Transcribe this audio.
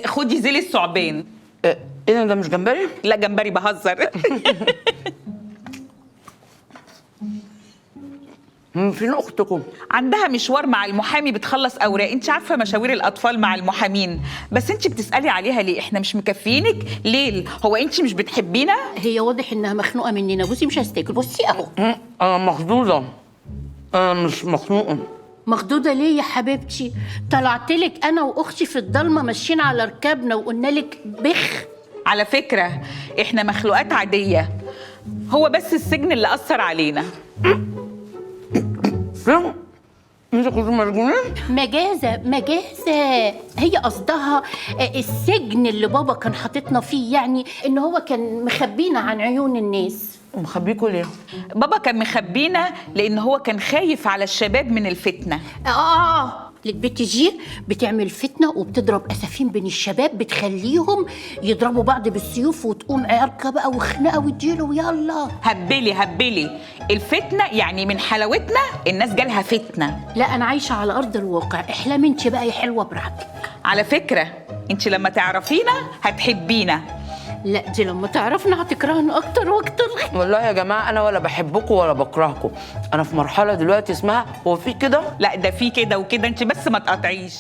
خدي زيل الثعبان. ايه ده مش جمبري؟ لا جمبري، بهزر. فين اختكم؟ عندها مشوار مع المحامي، بتخلص اوراق. انت عارفه مشاوير الاطفال مع المحامين. بس انت بتسالي عليها ليه؟ احنا مش مكفينك ليل؟ هو انت مش بتحبينا؟ هي واضح انها مخنوقه مننا. بصي مش هستاكل، بصي اهو. انا مخضوضه. انا مش مخنوقه. مخضوضه ليه يا حبيبتي؟ طلعتلك انا واختي في الضلمه ماشيين على ركابنا وقلنا لك بخ. على فكره احنا مخلوقات عاديه، هو بس السجن اللي اثر علينا. فين؟ انتوا كنتوا مسجونين؟ مجازة هي قصدها السجن اللي بابا كان حاططنا فيه، يعني ان هو كان مخبينا عن عيون الناس. مخبيكوا ليه؟ بابا كان مخبينا لان هو كان خايف على الشباب من الفتنه. البت جي بتعمل فتنة وبتضرب أسافين بين الشباب، بتخليهم يضربوا بعض بالسيوف وتقوم عركة بقى وخناقة واديله ويلا. هبلي الفتنه، يعني من حلاوتنا الناس جالها فتنه. لا أنا عايشة على أرض الواقع، احلامي انت بقى يا حلوة براحتك. على فكره انت لما تعرفينا هتحبينا. لا دي لما تعرفنا هتكرهنا أكتر وأكتر. والله يا جماعه انا ولا بحبكم ولا بكرهكم. انا في مرحله دلوقتي اسمها هو في كده؟ لا ده في كده وكده، انت بس ما تقاطعيش.